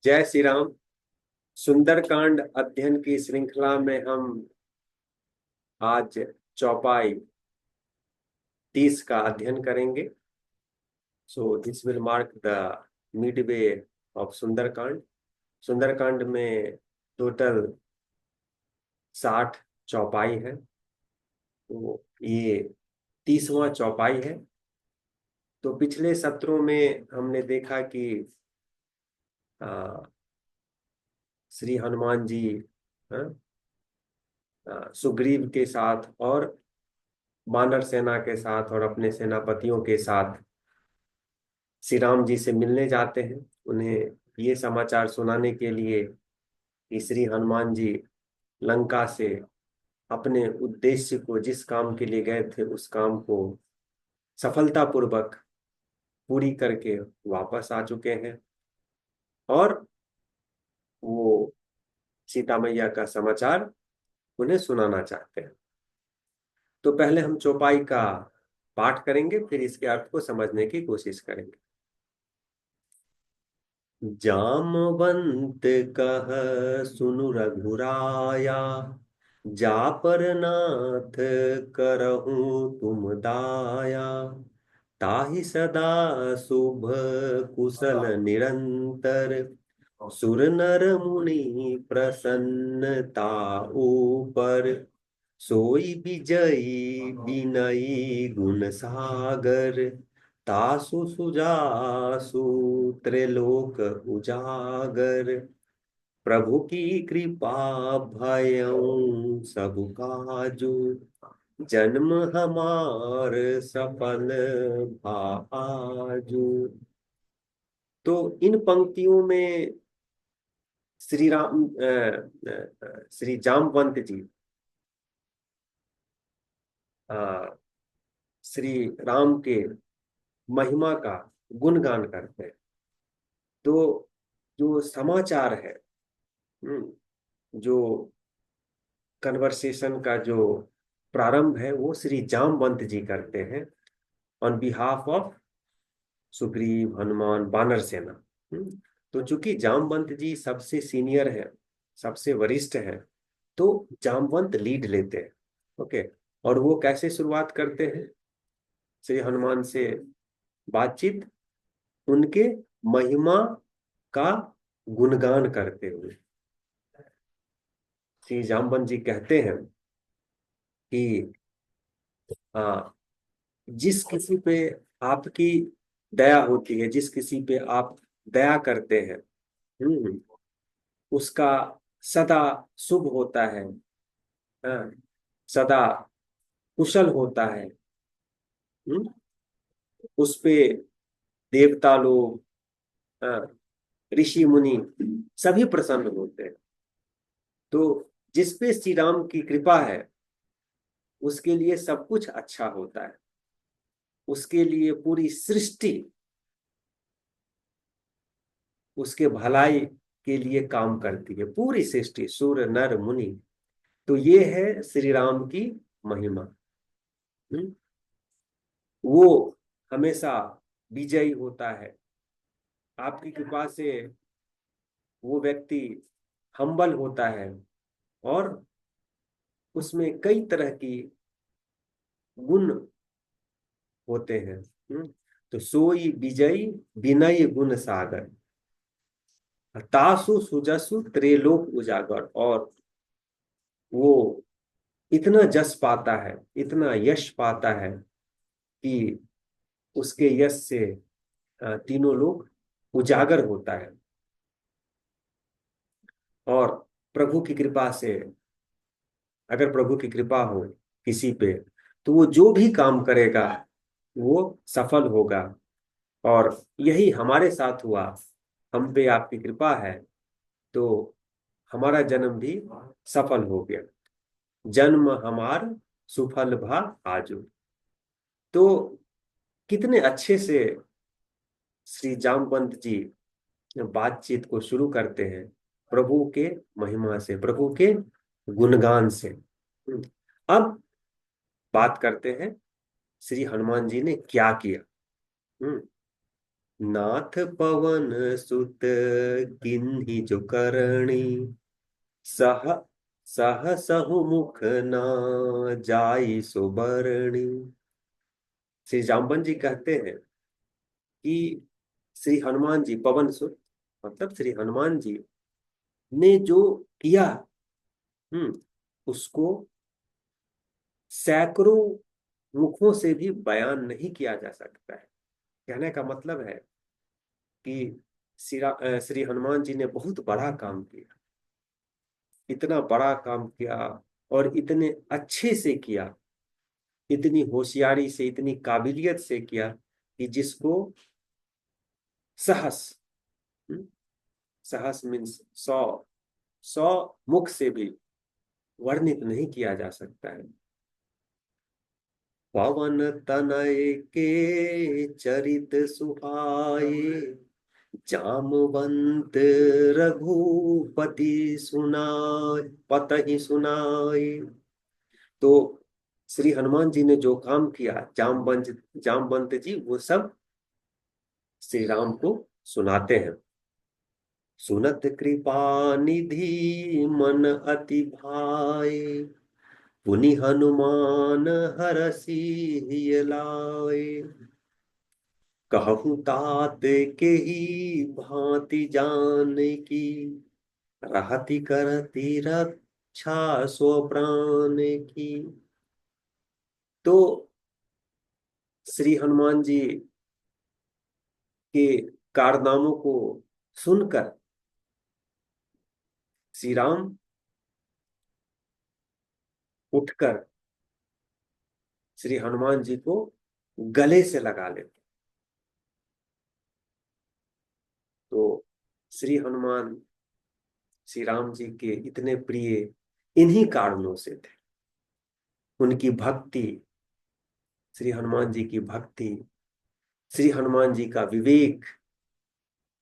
जय श्री राम। सुंदरकांड अध्ययन की श्रृंखला में हम आज चौपाई 30 का अध्ययन करेंगे। So this will mark the midway of Sundarkand. Sundarkand में टोटल 60 चौपाई है। तो ये 30वां चौपाई है। तो पिछले सत्रों में हमने देखा कि आ, श्री हनुमान जी आ, सुग्रीव के साथ और वानर सेना के साथ और अपने सेनापतियों के साथ श्री राम जी से मिलने जाते हैं। उन्हें ये समाचार सुनाने के लिए कि श्री हनुमान जी लंका से अपने उद्देश्य को, जिस काम के लिए गए थे, उस काम को सफलतापूर्वक पूरी करके वापस आ चुके हैं और वो सीता मैया का समाचार उन्हें सुनाना चाहते हैं। तो पहले हम चौपाई का पाठ करेंगे, फिर इसके अर्थ को समझने की कोशिश करेंगे। जामवंत कह सुनु रघुराया, जा पर नाथ करहूं तुम दाया। ताहि सदा शुभ कुशल निरंतर, सुर नर मुनि प्रसन्नता ऊपर। सोई विजयी विनयी गुण सागर, तासु सुजासु त्रिलोक उजागर। प्रभु की कृपा भयउ सब काजू, जन्म हमार सफल भाजू। तो इन पंक्तियों में श्री जामवंत जी अ, श्री राम के महिमा का गुणगान करते हैं। तो जो समाचार है, जो कन्वर्सेशन का जो प्रारंभ है, वो श्री जामवंत जी करते हैं on behalf of Sugriv, Hanuman, वानर सेना। तो चूंकि जामवंत जी सबसे सीनियर है, सबसे वरिष्ठ है, तो जामवंत लीड लेते हैं। ओके। और वो कैसे शुरुआत करते हैं श्री हनुमान से बातचीत? उनके महिमा का गुणगान करते हुए श्री जामवंत जी कहते हैं कि हाँ, जिस किसी पे आपकी दया होती है, जिस किसी पे आप दया करते हैं, हम्म उसका सदा शुभ होता है। हाँ, सदा कुशल होता है। हम्म उस पे देवता लोग, हाँ, ऋषि मुनि सभी प्रसन्न होते हैं। तो जिस पे श्री राम की कृपा है, उसके लिए सब कुछ अच्छा होता है। उसके लिए पूरी सृष्टि उसके भलाई के लिए काम करती है, पूरी सृष्टि, सूर्य नर मुनि। तो ये है श्री राम की महिमा। हम्म? वो हमेशा विजयी होता है। आपकी कृपा से वो व्यक्ति हम्बल होता है और उसमें कई तरह की गुण होते हैं। तो सोई विजयी विनय गुण सागर, तासु सुजसु त्रिलोक उजागर। और वो इतना जस पाता है, इतना यश पाता है कि उसके यश से तीनों लोग उजागर होता है। और प्रभु की कृपा से, अगर प्रभु की कृपा हो किसी पे, तो वो जो भी काम करेगा वो सफल होगा। और यही हमारे साथ हुआ। हम पे आपकी कृपा है, तो हमारा जन्म भी सफल हो गया। जन्म हमार सुफल भा आजू। तो कितने अच्छे से श्री जामवंत जी बातचीत को शुरू करते हैं, प्रभु के महिमा से, प्रभु के गुणगान से। अब बात करते हैं श्री हनुमान जी ने क्या किया। हम्म नाथ पवन सुत किन्ही जो करणी, सह सहु मुख न जाई सो बरणी। श्री जाम्बन जी कहते हैं कि श्री हनुमान जी पवन सुत, मतलब श्री हनुमान जी ने जो किया, उसको सैकड़ों मुखों से भी बयान नहीं किया जा सकता है। कहने का मतलब है कि श्री हनुमान जी ने बहुत बड़ा काम किया, इतना बड़ा काम किया और इतने अच्छे से किया, इतनी होशियारी से, इतनी काबिलियत से किया कि जिसको सहस, हम्म, सहस मीन्स 100, 100 मुख से भी वर्णित नहीं किया जा सकता है। पवन तनय के चरित सुहाए, जामवंत रघुपति सुनाय पतहि सुनाय। तो श्री हनुमान जी ने जो काम किया, जामवंत जी वो सब श्री राम को सुनाते हैं। सुनत कृपा निधि मन अति भाए, पुनि हनुमान हरषि हिय लाए। कहूँ तात के ही भांति जान की, रहती करती रक्षा सो प्राण की। तो श्री हनुमान जी के कारनामों को सुनकर श्री राम उठकर श्री हनुमान जी को गले से लगा लेते। तो श्री हनुमान श्री राम जी के इतने प्रिय इन्हीं कारणों से थे। उनकी भक्ति, श्री हनुमान जी की भक्ति, श्री हनुमान जी का विवेक,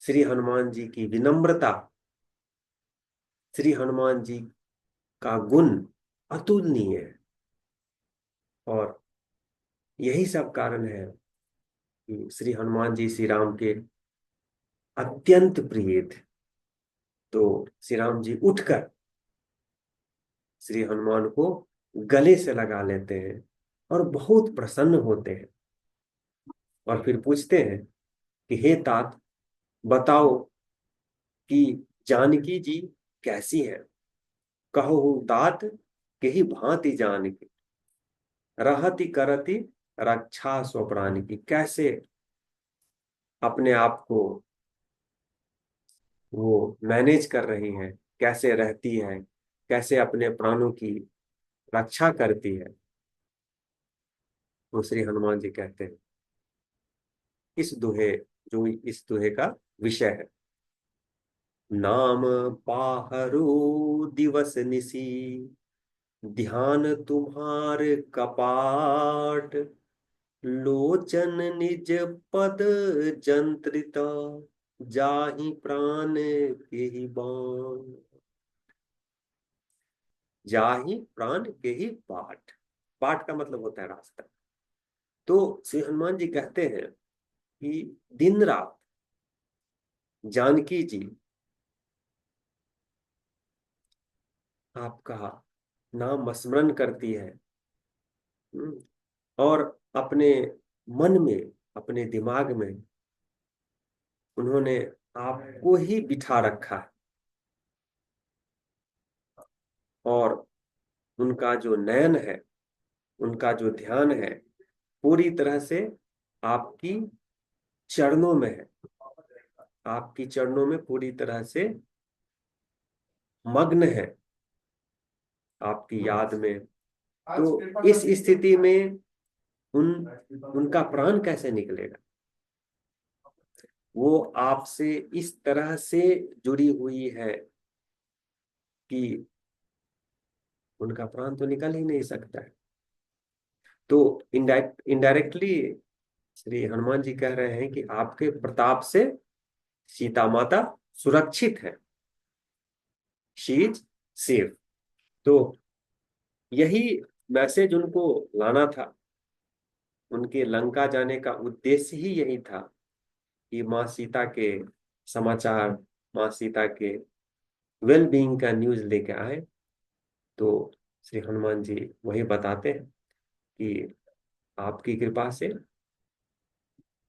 श्री हनुमान जी की विनम्रता, श्री हनुमान जी का गुण अतुलनीय है। और यही सब कारण है कि श्री हनुमान जी श्री राम के अत्यंत प्रिय थे। तो श्री राम जी उठकर श्री हनुमान को गले से लगा लेते हैं और बहुत प्रसन्न होते हैं, और फिर पूछते हैं कि हे तात, बताओ कि जानकी जी कैसी है। कहो तात के ही भांति जानकी, रहती करती रक्षा स्वप्राण की। कैसे अपने आप को वो मैनेज कर रही है, कैसे रहती है, कैसे अपने प्राणों की रक्षा करती है। वो श्री हनुमान जी कहते हैं इस दोहे, जो इस दोहे का विषय है। नाम पाहरो दिवस निसी, ध्यान तुम्हार कपाट। लोचन निज पद जंत्रित, जाहि प्राण के ही बाण। जाहि प्राण के ही पाठ, पाठ का मतलब होता है रास्ता। तो श्री हनुमान जी कहते हैं कि दिन रात जानकी जी आपका नाम स्मरण करती है, हम्म, और अपने मन में, अपने दिमाग में उन्होंने आपको ही बिठा रखा है। और उनका जो नयन है, उनका जो ध्यान है, पूरी तरह से आपकी चरणों में है, आपकी चरणों में पूरी तरह से मग्न है, आपकी याद में। तो इस स्थिति में उन उनका प्राण कैसे निकलेगा। वो आपसे इस तरह से जुड़ी हुई है कि उनका प्राण तो निकल ही नहीं सकता है। तो इनडायरेक्टली श्री हनुमान जी कह रहे हैं कि आपके प्रताप से सीता माता सुरक्षित है, शी इज सेफ। तो यही मैसेज उनको लाना था, उनके लंका जाने का उद्देश्य ही यही था कि माँ सीता के समाचार, माँ सीता के वेल बीइंग का न्यूज लेके आए, तो श्री हनुमान जी वही बताते हैं कि आपकी कृपा से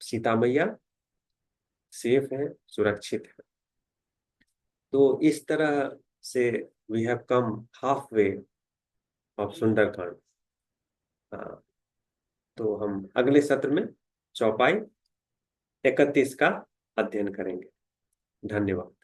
सीता मैया सेफ है, सुरक्षित है। तो इस तरह से we have come half way of Sundarkand. तो हम अगले सत्र में चौपाई 31 का अध्ययन करेंगे। धन्यवाद।